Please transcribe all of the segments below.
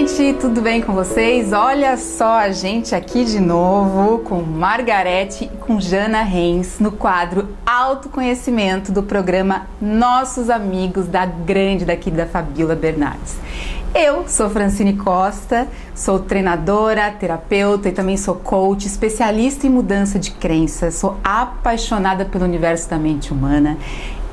gente, tudo bem com vocês? Olha só a gente aqui de novo com Margarete e com Jana Reis no quadro Autoconhecimento do programa Nossos Amigos da Grande daqui da Fabíola Bernardes. Eu sou Francine Costa, sou treinadora, terapeuta e também sou coach, especialista em mudança de crenças, sou apaixonada pelo universo da mente humana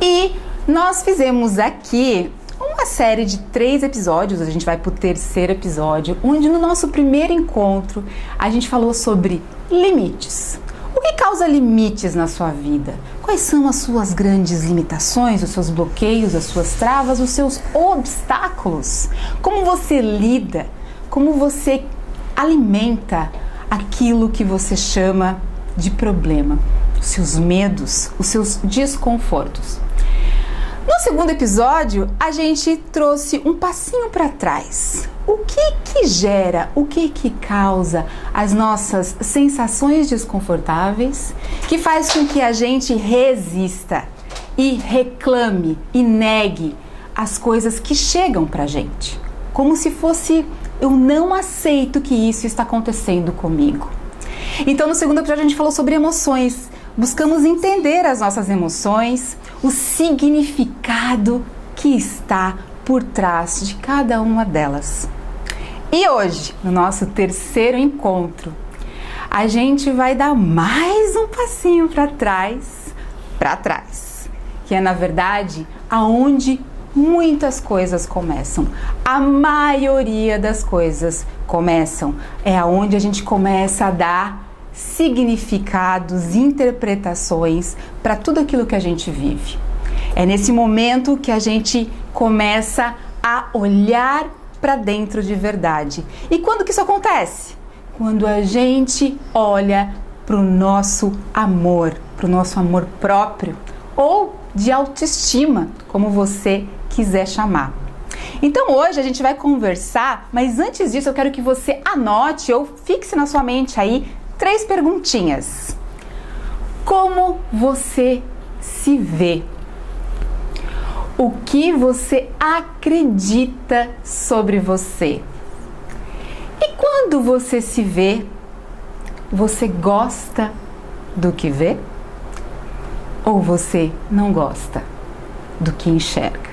e nós fizemos aqui uma série de 3 episódios, a gente vai para o 3º episódio, onde no nosso primeiro encontro a gente falou sobre limites. O que causa limites na sua vida? Quais são as suas grandes limitações, os seus bloqueios, as suas travas, os seus obstáculos? Como você lida, como você alimenta aquilo que você chama de problema, os seus medos, os seus desconfortos. No 2º episódio, a gente trouxe um passinho para trás. O que gera, o que causa as nossas sensações desconfortáveis, que faz com que a gente resista e reclame e negue as coisas que chegam pra gente. Como se fosse, eu não aceito que isso está acontecendo comigo. Então, no 2º episódio, a gente falou sobre emoções. Buscamos entender as nossas emoções, o significado que está por trás de cada uma delas. E hoje, no nosso 3º encontro, a gente vai dar mais um passinho para trás, que é na verdade aonde muitas coisas começam. A maioria das coisas começam, é aonde a gente começa a dar significados, interpretações para tudo aquilo que a gente vive. É nesse momento que a gente começa a olhar para dentro de verdade. E quando que isso acontece? Quando a gente olha para o nosso amor próprio ou de autoestima, como você quiser chamar. Então hoje a gente vai conversar, mas antes disso eu quero que você anote ou fixe na sua mente aí 3 perguntinhas. Como você se vê? O que você acredita sobre você? E quando você se vê, você gosta do que vê? Ou você não gosta do que enxerga?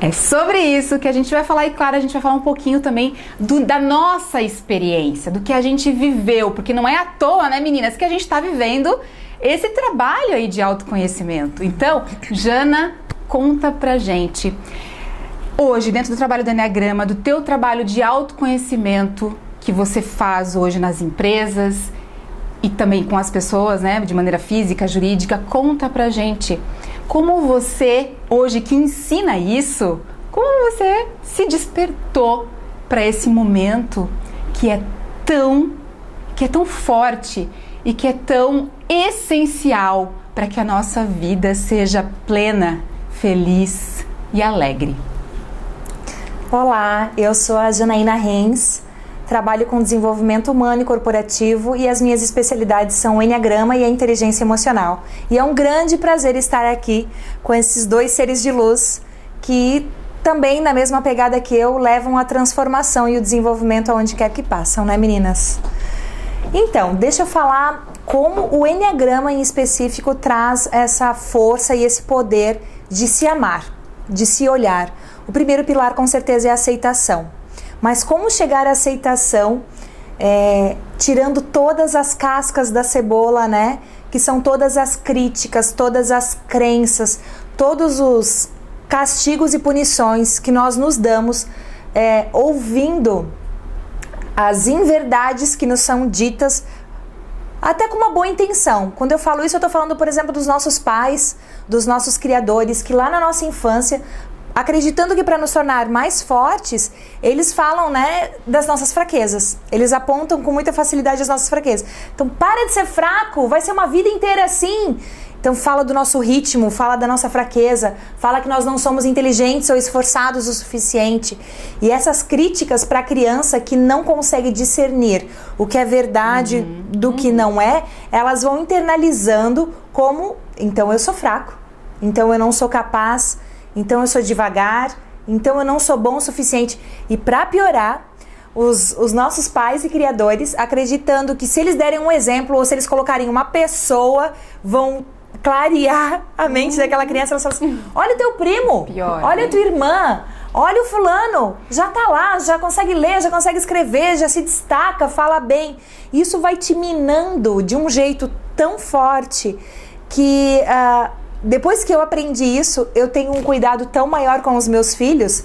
É sobre isso que a gente vai falar e, claro, a gente vai falar um pouquinho também da nossa experiência, do que a gente viveu, porque não é à toa, né, meninas, que a gente está vivendo esse trabalho aí de autoconhecimento. Então, Jana, conta pra gente, hoje, dentro do trabalho do Enneagrama, do teu trabalho de autoconhecimento que você faz hoje nas empresas e também com as pessoas, né, de maneira física, jurídica, conta pra gente. Como você, hoje que ensina isso, como você se despertou para esse momento que é tão forte e que é tão essencial para que a nossa vida seja plena, feliz e alegre. Olá, eu sou a Janaína Reis, trabalho com desenvolvimento humano e corporativo e as minhas especialidades são o Enneagrama e a inteligência emocional. E é um grande prazer estar aqui com esses 2 seres de luz que também, na mesma pegada que eu, levam a transformação e o desenvolvimento aonde quer que passam, né, meninas? Então, deixa eu falar como o Enneagrama em específico traz essa força e esse poder de se amar, de se olhar. O primeiro pilar com certeza é a aceitação. Mas como chegar à aceitação, tirando todas as cascas da cebola, né? Que são todas as críticas, todas as crenças, todos os castigos e punições que nós nos damos ouvindo as inverdades que nos são ditas, até com uma boa intenção. Quando eu falo isso, eu estou falando, por exemplo, dos nossos pais, dos nossos criadores, que lá na nossa infância, acreditando que para nos tornar mais fortes, eles falam, né, das nossas fraquezas. Eles apontam com muita facilidade as nossas fraquezas. Então, para de ser fraco, vai ser uma vida inteira assim. Então, fala do nosso ritmo, fala da nossa fraqueza, fala que nós não somos inteligentes ou esforçados o suficiente. E essas críticas para a criança que não consegue discernir o que é verdade do que não é, elas vão internalizando como, então eu sou fraco, então eu não sou capaz, então eu sou devagar, então eu não sou bom o suficiente. E para piorar, os nossos pais e criadores, acreditando que se eles derem um exemplo ou se eles colocarem uma pessoa, vão clarear a mente daquela criança. Elas falam assim, olha o teu primo, olha a tua irmã, olha o fulano, já tá lá, já consegue ler, já consegue escrever, já se destaca, fala bem. Isso vai te minando de um jeito tão forte que depois que eu aprendi isso, eu tenho um cuidado tão maior com os meus filhos,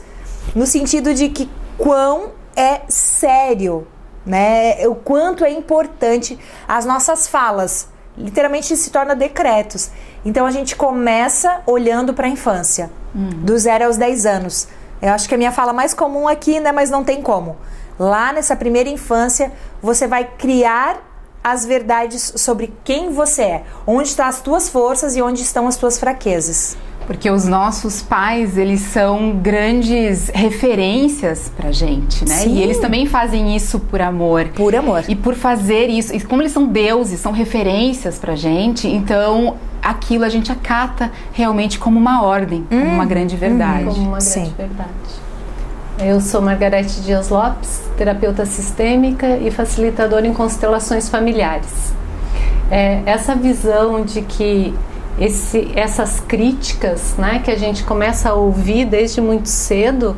no sentido de que quão é sério, né? O quanto é importante as nossas falas. Literalmente se torna decretos. Então a gente começa olhando para a infância, do 0 aos 10 anos. Eu acho que a minha fala mais comum aqui, né? Mas não tem como. Lá nessa primeira infância, você vai criar as verdades sobre quem você é, onde estão as tuas forças e onde estão as tuas fraquezas. Porque os nossos pais, eles são grandes referências pra gente, né? Sim. E eles também fazem isso por amor. Por amor. E por fazer isso, e como eles são deuses, são referências pra gente, então aquilo a gente acata realmente como uma ordem, como uma grande verdade. Como uma grande Sim. verdade. Eu sou Margarete Dias Lopes, terapeuta sistêmica e facilitadora em constelações familiares. Essa visão de que essas críticas, né, que a gente começa a ouvir desde muito cedo,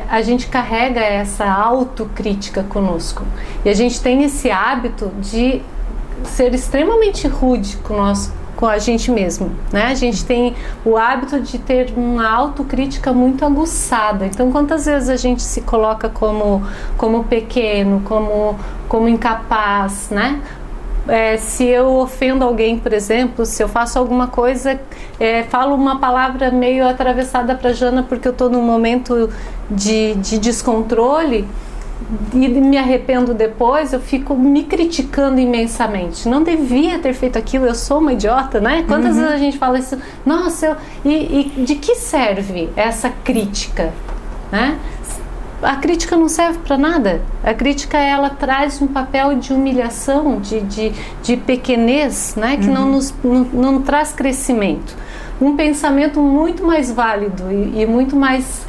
a gente carrega essa autocrítica conosco. E a gente tem esse hábito de ser extremamente rude com a gente mesmo, né? A gente tem o hábito de ter uma autocrítica muito aguçada. Então, quantas vezes a gente se coloca como pequeno, como incapaz, né? Se eu ofendo alguém, por exemplo, se eu faço alguma coisa, falo uma palavra meio atravessada para Jana porque eu estou num momento de descontrole e me arrependo depois, eu fico me criticando imensamente. Não devia ter feito aquilo, eu sou uma idiota, né? Quantas vezes a gente fala isso? Nossa, e de que serve essa crítica, né? A crítica não serve para nada. A crítica, ela traz um papel de humilhação, de pequenez, né? Que não traz crescimento. Um pensamento muito mais válido e muito mais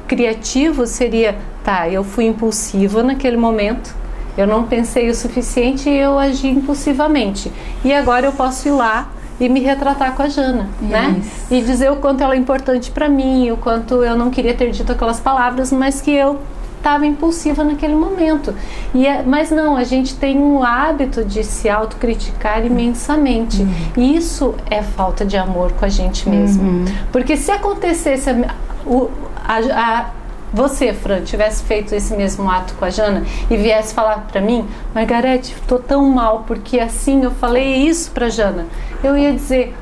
criativo seria, eu fui impulsiva naquele momento, eu não pensei o suficiente e eu agi impulsivamente. E agora eu posso ir lá e me retratar com a Jana, né? E dizer o quanto ela é importante para mim, o quanto eu não queria ter dito aquelas palavras, mas que eu estava impulsiva naquele momento. Mas não, a gente tem um hábito de se autocriticar imensamente. E isso é falta de amor com a gente mesmo. Porque se acontecesse você, Fran, tivesse feito esse mesmo ato com a Jana e viesse falar pra mim, Margarete, tô tão mal porque assim eu falei isso pra Jana, eu ia dizer,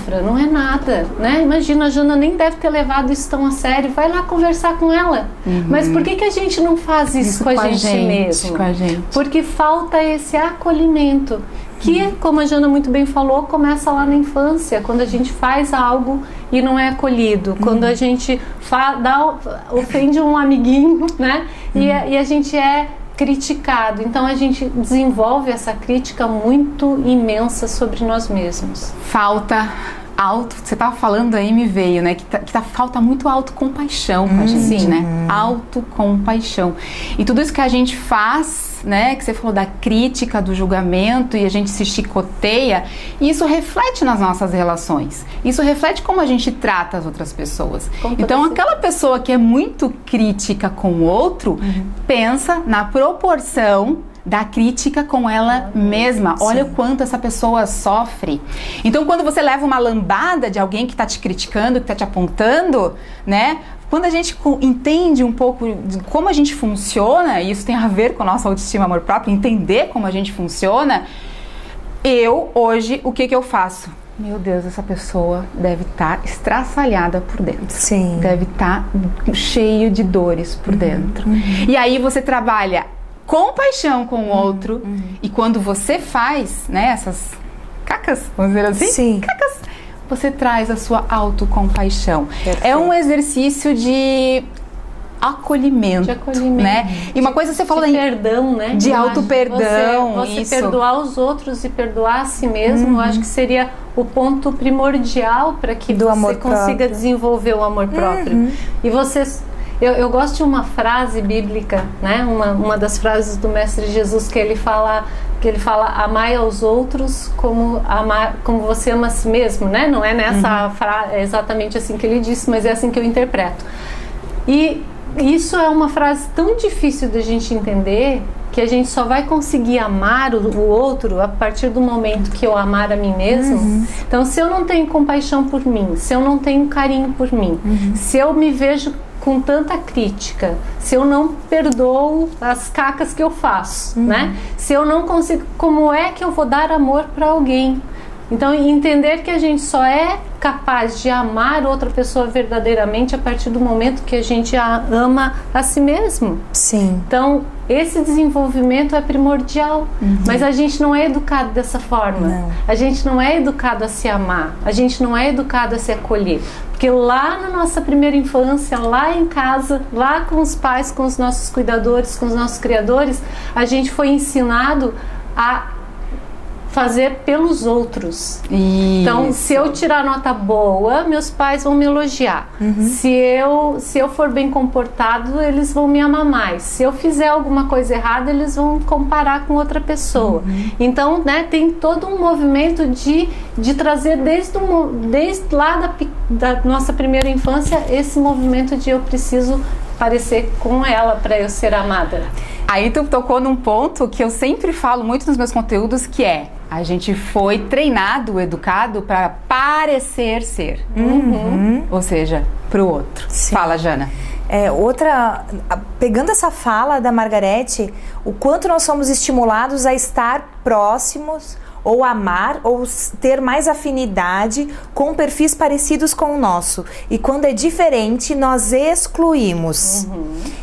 Fran, não é nada, né? Imagina, a Jana nem deve ter levado isso tão a sério, vai lá conversar com ela. Mas por que a gente não faz isso com a gente mesmo? Com a gente. Porque falta esse acolhimento, que, como a Jana muito bem falou, começa lá na infância, quando a gente faz algo e não é acolhido, quando a gente ofende um amiguinho, né? E a gente é criticado. Então a gente desenvolve essa crítica muito imensa sobre nós mesmos. Você estava falando aí, me veio, né? Falta muito autocompaixão com a gente, né? Autocompaixão. E tudo isso que a gente faz, né? Que você falou da crítica, do julgamento e a gente se chicoteia, e isso reflete nas nossas relações. Isso reflete como a gente trata as outras pessoas. Então, aquela pessoa que é muito crítica com o outro, pensa na proporção da crítica com ela mesma. Olha o quanto essa pessoa sofre. Então, quando você leva uma lambada de alguém que está te criticando, que está te apontando, né? Quando a gente entende um pouco de como a gente funciona, e isso tem a ver com a nossa autoestima, amor próprio, entender como a gente funciona, hoje, o que eu faço? Meu Deus, essa pessoa deve estar estraçalhada por dentro. Sim. Deve estar cheio de dores por dentro. E aí você trabalha compaixão com o outro, e quando você faz, né, essas cacas, vamos dizer assim? Sim. Cacas, você traz a sua autocompaixão. Perfeito. É um exercício de acolhimento, né? E uma coisa você falou de perdão, né? De auto-perdão. Você perdoar os outros e perdoar a si mesmo, eu acho que seria o ponto primordial para que você consiga desenvolver o amor próprio. Eu gosto de uma frase bíblica, né? Uma das frases do Mestre Jesus que ele fala amai aos outros como você ama a si mesmo, né? Não é nessa frase exatamente assim que ele disse, mas é assim que eu interpreto. E isso é uma frase tão difícil de a gente entender, que a gente só vai conseguir amar o outro a partir do momento que eu amar a mim mesmo. Então, se eu não tenho compaixão por mim, se eu não tenho carinho por mim, se eu me vejo com tanta crítica, se eu não perdoo as cacas que eu faço, né? Se eu não consigo, como é que eu vou dar amor para alguém? Então, entender que a gente só é capaz de amar outra pessoa verdadeiramente a partir do momento que a gente ama a si mesmo. Sim. Então, esse desenvolvimento é primordial, mas a gente não é educado dessa forma. Não. A gente não é educado a se amar, a gente não é educado a se acolher. Porque lá na nossa primeira infância, lá em casa, lá com os pais, com os nossos cuidadores, com os nossos criadores, a gente foi ensinado a fazer pelos outros. Isso. Então, se eu tirar nota boa, meus pais vão me elogiar. Se eu for bem comportado, eles vão me amar mais. Se eu fizer alguma coisa errada, eles vão comparar com outra pessoa. Então, né, tem todo um movimento de trazer desde lá da nossa primeira infância esse movimento de eu preciso parecer com ela para eu ser amada. Aí tu tocou num ponto que eu sempre falo muito nos meus conteúdos, que é: a gente foi treinado, educado para parecer ser. Ou seja, pro outro. Sim. Fala, Jana. Pegando essa fala da Margarete, o quanto nós somos estimulados a estar próximos, ou amar, ou ter mais afinidade com perfis parecidos com o nosso. E quando é diferente, nós excluímos.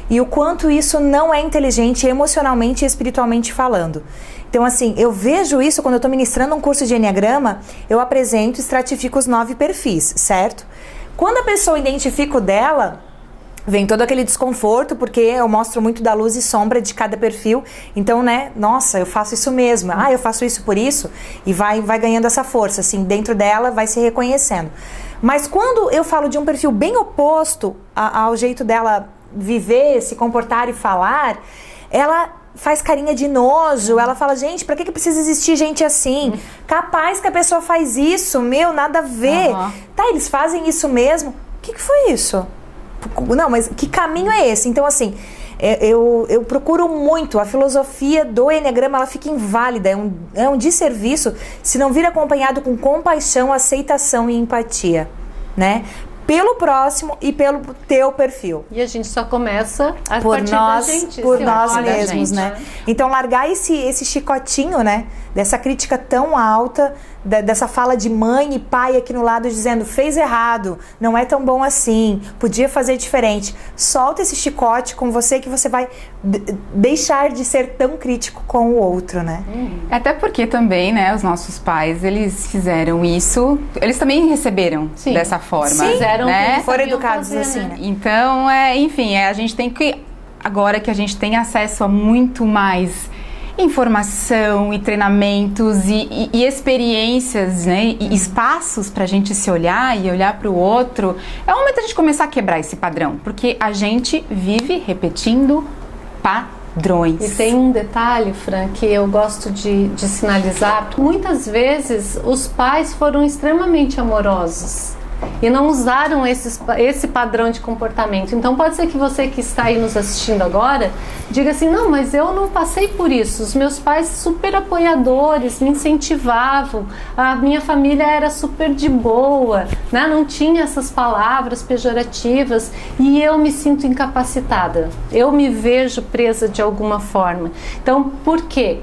E o quanto isso não é inteligente emocionalmente e espiritualmente falando. Então, assim, eu vejo isso quando eu estou ministrando um curso de Enneagrama, eu apresento e estratifico os 9 perfis, certo? Quando a pessoa identifica o dela, vem todo aquele desconforto, porque eu mostro muito da luz e sombra de cada perfil. Então, né, nossa, eu faço isso mesmo. Eu faço isso por isso. E vai ganhando essa força, assim, dentro dela vai se reconhecendo. Mas quando eu falo de um perfil bem oposto ao jeito dela viver, se comportar e falar, ela faz carinha de nojo, ela fala, gente, pra que precisa existir gente assim? Capaz que a pessoa faz isso, nada a ver. Tá, eles fazem isso mesmo? O que foi isso? Não, mas que caminho é esse? Então, assim, eu procuro muito. A filosofia do Enneagrama, ela fica inválida, é um desserviço se não vir acompanhado com compaixão, aceitação e empatia, né? Pelo próximo e pelo teu perfil. E a gente só começa a partir da gente. Por nós mesmos, né? Então, largar esse chicotinho, né? Dessa crítica tão alta, dessa fala de mãe e pai aqui no lado dizendo, fez errado, não é tão bom assim, podia fazer diferente. Solta esse chicote com você que você vai deixar de ser tão crítico com o outro, né? Até porque também, né, os nossos pais, eles fizeram isso, eles também receberam dessa forma. Sim, fizeram, né? Foram educados assim, né? Então, enfim, a gente tem que, agora que a gente tem acesso a muito mais informação e treinamentos e experiências, né, e espaços pra gente se olhar e olhar pro outro, é o momento de a gente começar a quebrar esse padrão, porque a gente vive repetindo padrões. E tem um detalhe, Fran, que eu gosto de sinalizar. Muitas vezes os pais foram extremamente amorosos e não usaram esse padrão de comportamento. Então pode ser que você que está aí nos assistindo agora diga assim, não, mas eu não passei por isso, os meus pais super apoiadores, me incentivavam, a minha família era super de boa, né? Não tinha essas palavras pejorativas e eu me sinto incapacitada, eu me vejo presa de alguma forma. Então por quê?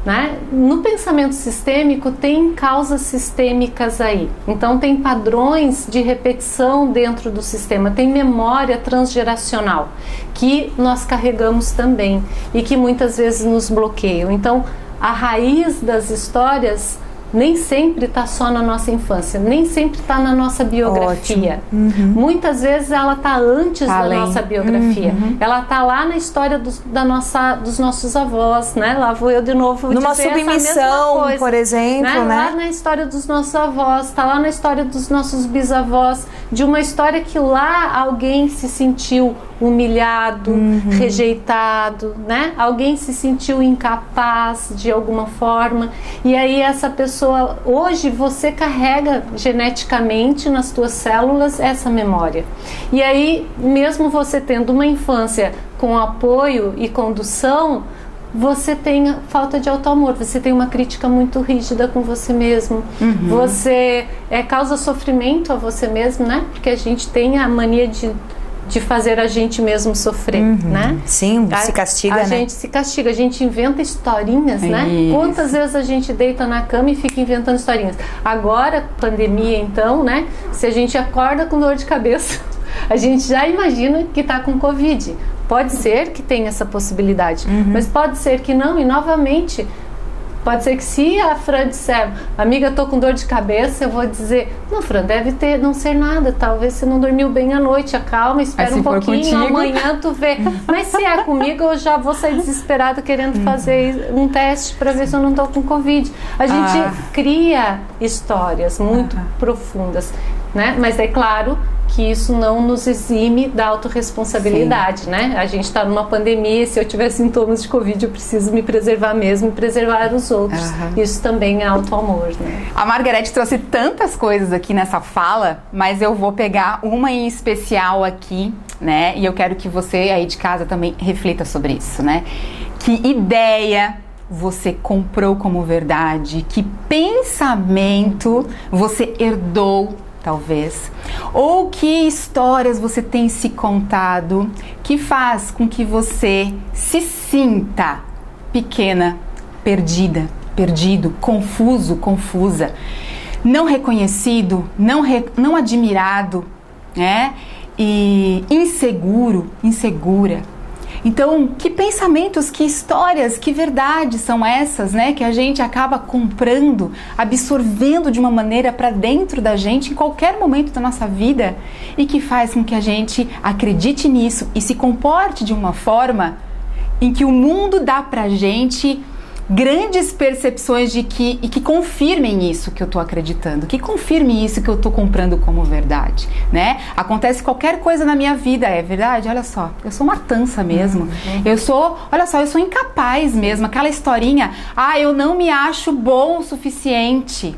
Né? No pensamento sistêmico tem causas sistêmicas aí, então tem padrões de repetição dentro do sistema, tem memória transgeracional que nós carregamos também e que muitas vezes nos bloqueiam. Então a raiz das histórias nem sempre está só na nossa infância, nem sempre está na nossa biografia. Muitas vezes ela está antes da nossa biografia. Ela está lá na história dos nossos avós, né? Lá vou eu de novo numa dizer submissão, coisa, por exemplo, né? Lá na história dos nossos avós, está lá na história dos nossos bisavós, de uma história que lá alguém se sentiu humilhado, rejeitado, né? Alguém se sentiu incapaz de alguma forma, e aí essa pessoa, hoje você carrega geneticamente nas tuas células essa memória. E aí, mesmo você tendo uma infância com apoio e condução, você tem falta de autoamor, você tem uma crítica muito rígida com você mesmo, você causa sofrimento a você mesmo, né? Porque a gente tem a mania de fazer a gente mesmo sofrer, né? Sim, se castiga, né? A gente se castiga, a gente inventa historinhas, né? Quantas vezes a gente deita na cama e fica inventando historinhas? Agora, pandemia então, né? Se a gente acorda com dor de cabeça, a gente já imagina que está com Covid. Pode ser que tenha essa possibilidade, mas pode ser que não, e novamente, pode ser que se a Fran disser, amiga, tô com dor de cabeça, eu vou dizer, não, Fran, deve não ser nada, talvez você não dormiu bem à noite, acalma, espera um pouquinho, amanhã tu vê. Mas se é comigo, eu já vou sair desesperada querendo fazer um teste para ver se eu não tô com Covid. A gente cria histórias muito profundas, né? Mas é claro que isso não nos exime da autorresponsabilidade, né? A gente está numa pandemia, se eu tiver sintomas de Covid, eu preciso me preservar mesmo e preservar os outros. Isso também é auto-amor, né? A Margarete trouxe tantas coisas aqui nessa fala, mas eu vou pegar uma em especial aqui, né? E eu quero que você aí de casa também reflita sobre isso, né? Que ideia você comprou como verdade? Que pensamento você herdou, talvez, ou que histórias você tem se contado que faz com que você se sinta pequena, perdida, perdido, confuso, confusa, não reconhecido, não admirado, né? E inseguro, insegura. Então, que pensamentos, que histórias, que verdades são essas, né? Que a gente acaba comprando, absorvendo de uma maneira para dentro da gente em qualquer momento da nossa vida e que faz com que a gente acredite nisso e se comporte de uma forma em que o mundo dá pra gente grandes percepções de que confirmem isso que eu tô acreditando, que confirme isso que eu tô comprando como verdade, né? Acontece qualquer coisa na minha vida, é verdade? Olha só, eu sou uma tança mesmo, eu sou incapaz mesmo, aquela historinha, eu não me acho bom o suficiente.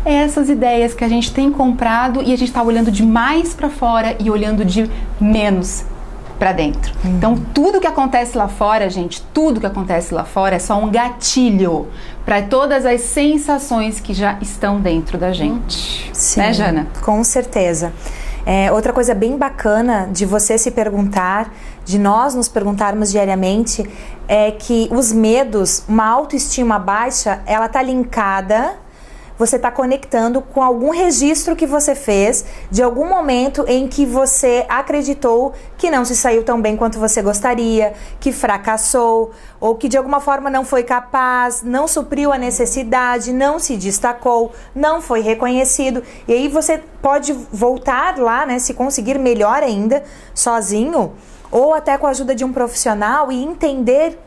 É essas ideias que a gente tem comprado e a gente tá olhando demais pra fora e olhando de menos para dentro. Então, tudo que acontece lá fora, gente, tudo que acontece lá fora é só um gatilho para todas as sensações que já estão dentro da gente. Sim, né, Jana? Com certeza. Outra coisa bem bacana de você se perguntar, de nós nos perguntarmos diariamente, é que os medos, uma autoestima baixa, ela tá linkada, você está conectando com algum registro que você fez de algum momento em que você acreditou que não se saiu tão bem quanto você gostaria, que fracassou, ou que de alguma forma não foi capaz, não supriu a necessidade, não se destacou, não foi reconhecido. E aí você pode voltar lá, né, se conseguir melhor ainda, sozinho, ou até com a ajuda de um profissional e entender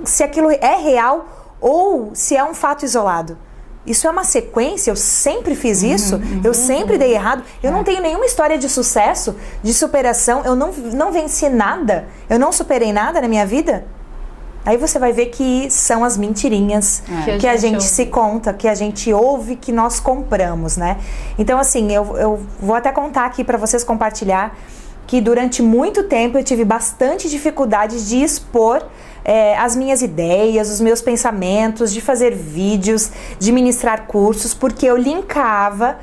se aquilo é real ou se é um fato isolado. Isso é uma sequência, eu sempre fiz isso, eu sempre dei errado, eu não tenho nenhuma história de sucesso, de superação, eu não venci nada, eu não superei nada na minha vida. Aí você vai ver que são as mentirinhas que a gente se conta, que a gente ouve, que nós compramos, né? Então assim, eu vou até contar aqui para vocês compartilhar que durante muito tempo eu tive bastante dificuldade de expor as minhas ideias, os meus pensamentos, de fazer vídeos, de ministrar cursos, porque eu linkava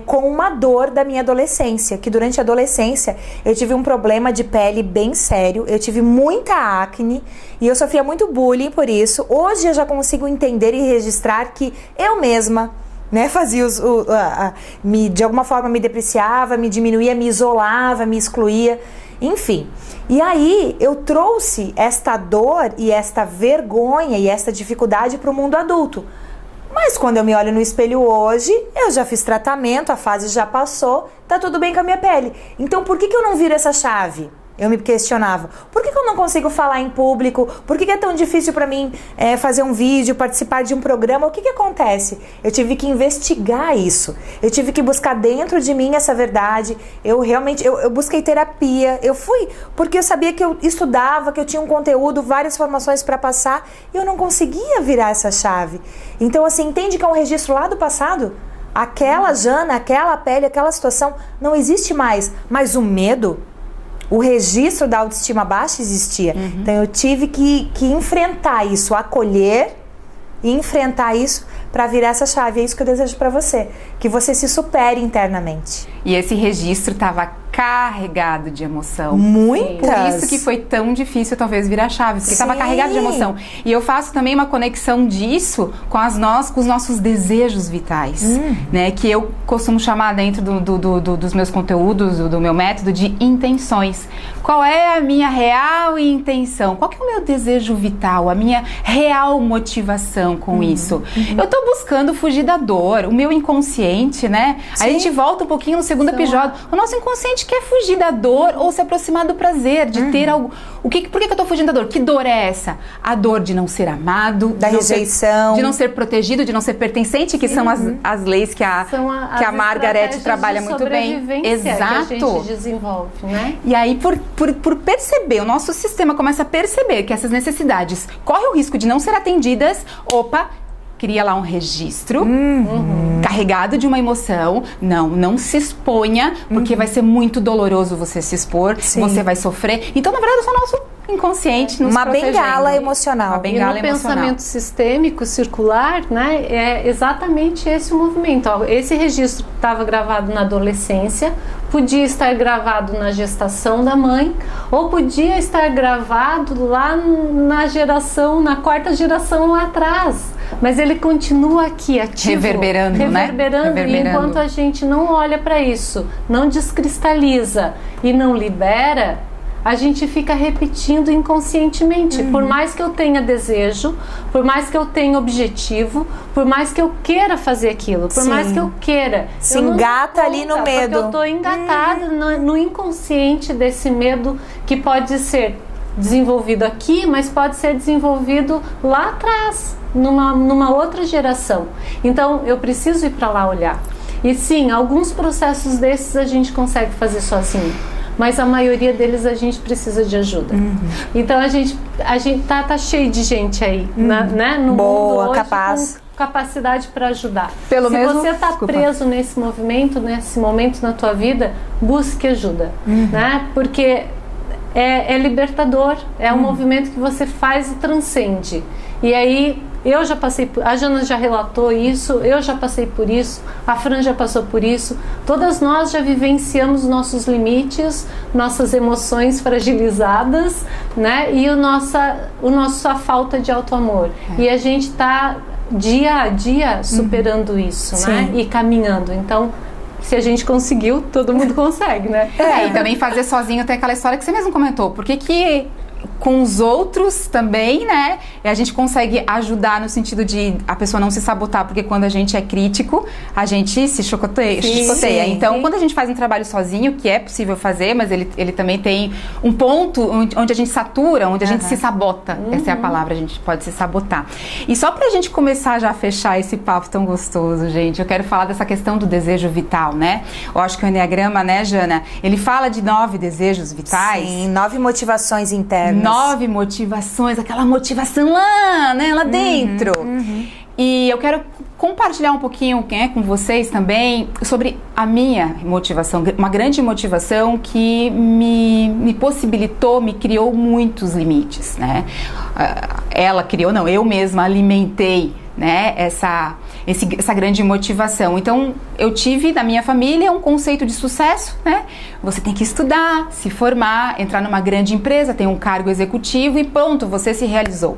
com uma dor da minha adolescência, que durante a adolescência eu tive um problema de pele bem sério, eu tive muita acne e eu sofria muito bullying por isso. Hoje eu já consigo entender e registrar que eu mesma, né, fazia de alguma forma me depreciava, me diminuía, me isolava, me excluía, enfim. E aí eu trouxe esta dor e esta vergonha e esta dificuldade para o mundo adulto. Mas quando eu me olho no espelho hoje, eu já fiz tratamento, a fase já passou, tá tudo bem com a minha pele. Então por que eu não viro essa chave? eu me questionava, por que eu não consigo falar em público? Por que é tão difícil para mim fazer um vídeo, participar de um programa? O que acontece? Eu tive que investigar isso, eu tive que buscar dentro de mim essa verdade, eu busquei terapia, eu fui, porque eu sabia que eu estudava, que eu tinha um conteúdo, várias formações para passar, e eu não conseguia virar essa chave. Então, assim, entende que é um registro lá do passado? Aquela Jana, aquela pele, aquela situação não existe mais, mas o medo, o registro da autoestima baixa existia. Então eu tive que enfrentar isso, acolher e enfrentar isso para virar essa chave. É isso que eu desejo para você, que você se supere internamente. E esse registro estava carregado de emoção. Muitas. Por isso que foi tão difícil talvez virar a chave, porque estava carregado de emoção. E eu faço também uma conexão disso com os nossos desejos vitais, né? Que eu costumo chamar dentro dos meus conteúdos, do meu método, de intenções. Qual é a minha real intenção? Qual que é o meu desejo vital? A minha real motivação com isso? Eu tô buscando fugir da dor, o meu inconsciente, né? Sim. Aí a gente volta um pouquinho no segundo episódio. O nosso inconsciente quer fugir da dor ou se aproximar do prazer, de ter algo. Por que eu tô fugindo da dor? Que dor é essa? A dor de não ser amado, da rejeição, de não ser protegido, de não ser pertencente, que são as leis que a Margaret trabalha muito bem. Exato. Que a gente desenvolve, né? E aí, por perceber, o nosso sistema começa a perceber que essas necessidades correm o risco de não ser atendidas. Opa! Cria lá um registro carregado de uma emoção. Não se exponha, porque vai ser muito doloroso você se expor. Sim. Você vai sofrer. Então, na verdade, é só o nosso inconsciente nos protegendo. Bengala emocional. Uma bengala e no emocional. Pensamento sistêmico circular, né, é exatamente esse o movimento. Ó, esse registro estava gravado na adolescência, podia estar gravado na gestação da mãe, ou podia estar gravado lá na quarta geração lá atrás. Mas ele continua aqui, ativo. Reverberando, né? E enquanto a gente não olha para isso, não descristaliza e não libera, a gente fica repetindo inconscientemente. Por mais que eu tenha desejo, por mais que eu tenha objetivo, por mais que eu queira fazer aquilo, por mais que eu queira, se engata ali no medo. Porque eu estou engatada no inconsciente desse medo que pode ser desenvolvido aqui, mas pode ser desenvolvido lá atrás, numa outra geração. Então eu preciso ir para lá olhar. E sim, alguns processos desses a gente consegue fazer sozinho, mas a maioria deles a gente precisa de ajuda. Então a gente tá cheio de gente aí, né, no boa, mundo hoje, capaz, com capacidade para ajudar. Se você tá preso nesse momento na tua vida, busque ajuda, né? Porque é libertador, é um movimento que você faz e transcende. E aí eu já passei a Jana já relatou isso, eu já passei por isso, a Fran já passou por isso, todas nós já vivenciamos nossos limites, nossas emoções fragilizadas, né? E a falta de auto-amor. E a gente está dia a dia superando isso, né? E caminhando. Então, se a gente conseguiu, todo mundo consegue, né? E também fazer sozinho tem aquela história que você mesmo comentou. Por que com os outros também, né? A gente consegue ajudar no sentido de a pessoa não se sabotar, porque quando a gente é crítico, a gente se chicoteia. Então, quando a gente faz um trabalho sozinho, que é possível fazer, mas ele também tem um ponto onde a gente satura, onde a gente se sabota. Essa é a palavra, a gente pode se sabotar. E só pra gente começar já a fechar esse papo tão gostoso, gente, eu quero falar dessa questão do desejo vital, né? Eu acho que o Enneagrama, né, Jana, ele fala de 9 desejos vitais. Sim, 9 motivações internas. 9 motivações, aquela motivação lá, né, lá dentro. E eu quero compartilhar um pouquinho com vocês também sobre a minha motivação, uma grande motivação que me possibilitou, me criou muitos limites, né? Ela criou, não, eu mesma alimentei, né, essa grande motivação. Então, eu tive na minha família um conceito de sucesso, né? Você tem que estudar, se formar, entrar numa grande empresa, ter um cargo executivo e pronto, você se realizou.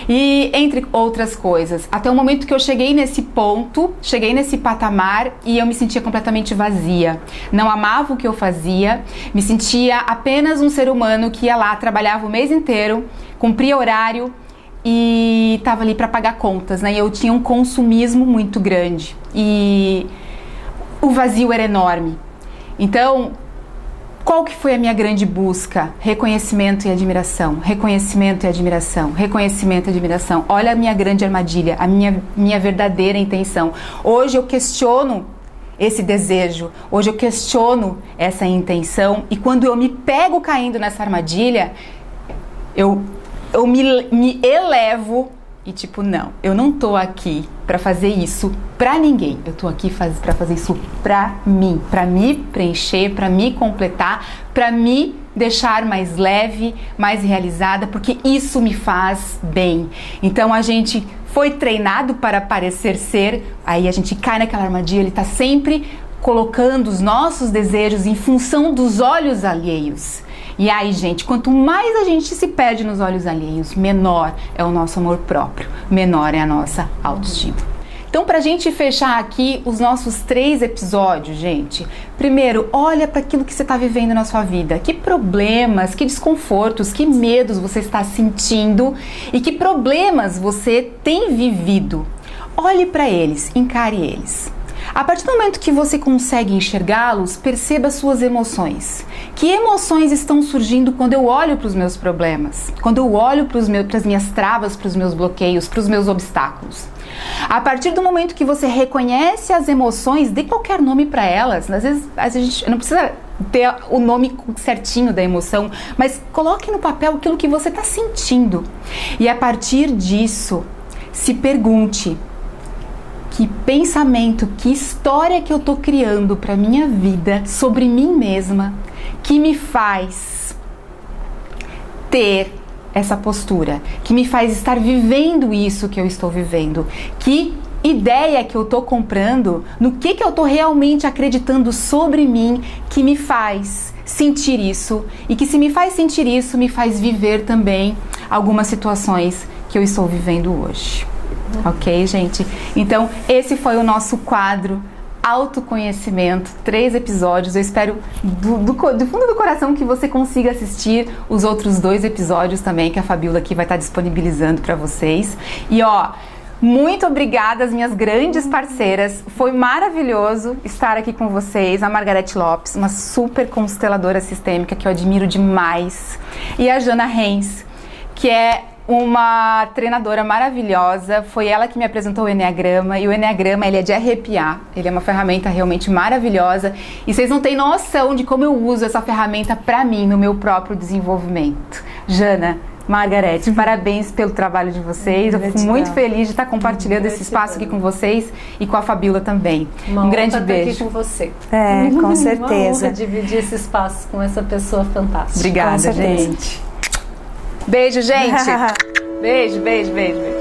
E entre outras coisas, até o momento que eu cheguei nesse ponto, cheguei nesse patamar e eu me sentia completamente vazia. Não amava o que eu fazia, me sentia apenas um ser humano que ia lá, trabalhava o mês inteiro, cumpria horário, e estava ali para pagar contas, né? E eu tinha um consumismo muito grande e o vazio era enorme. Então, Qual que foi a minha grande busca? Reconhecimento e admiração, reconhecimento e admiração, reconhecimento e admiração. Olha a minha grande armadilha, a minha verdadeira intenção. Hoje eu questiono esse desejo, hoje eu questiono essa intenção, e quando eu me pego caindo nessa armadilha, eu me elevo e tipo, não, eu não tô aqui pra fazer isso pra ninguém, eu tô aqui pra fazer isso pra mim, pra me preencher, pra me completar, pra me deixar mais leve, mais realizada, porque isso me faz bem. Então a gente foi treinado para parecer ser, aí a gente cai naquela armadilha, ele tá sempre colocando os nossos desejos em função dos olhos alheios. E aí, gente, quanto mais a gente se perde nos olhos alheios, menor é o nosso amor próprio, menor é a nossa autoestima. Então, pra gente fechar aqui os nossos 3 episódios, gente, primeiro, olha para aquilo que você está vivendo na sua vida. Que problemas, que desconfortos, que medos você está sentindo e que problemas você tem vivido. Olhe para eles, encare eles. A partir do momento que você consegue enxergá-los, perceba suas emoções. Que emoções estão surgindo quando eu olho para os meus problemas? Quando eu olho para as minhas travas, para os meus bloqueios, para os meus obstáculos? A partir do momento que você reconhece as emoções, dê qualquer nome para elas. Às vezes a gente não precisa ter o nome certinho da emoção, mas coloque no papel aquilo que você está sentindo. E a partir disso, se pergunte: que pensamento, que história que eu tô criando para minha vida sobre mim mesma que me faz ter essa postura, que me faz estar vivendo isso que eu estou vivendo, que ideia que eu tô comprando, no que eu tô realmente acreditando sobre mim que me faz sentir isso, e que se me faz sentir isso, me faz viver também algumas situações que eu estou vivendo hoje. Ok, gente? Então, esse foi o nosso quadro Autoconhecimento, 3 episódios. Eu espero do fundo do coração que você consiga assistir os outros 2 episódios também, que a Fabiola aqui vai estar disponibilizando para vocês. E ó, muito obrigada às minhas grandes parceiras. Foi maravilhoso estar aqui com vocês. A Margarete Lopes, uma super consteladora sistêmica que eu admiro demais. E a Jana Renz, que é uma treinadora maravilhosa. Foi ela que me apresentou o Enneagrama, e o Enneagrama, ele é de arrepiar, ele é uma ferramenta realmente maravilhosa, e vocês não têm noção de como eu uso essa ferramenta pra mim, no meu próprio desenvolvimento. Jana, Margarete, parabéns pelo trabalho de vocês. Eu fico muito feliz de estar compartilhando esse espaço aqui com vocês e com a Fabiola também. Um grande beijo. Estar aqui com você. Com certeza. Uma honra dividir esse espaço com essa pessoa fantástica. Obrigada, gente. Beijo, gente. Beijo, beijo, beijo, beijo.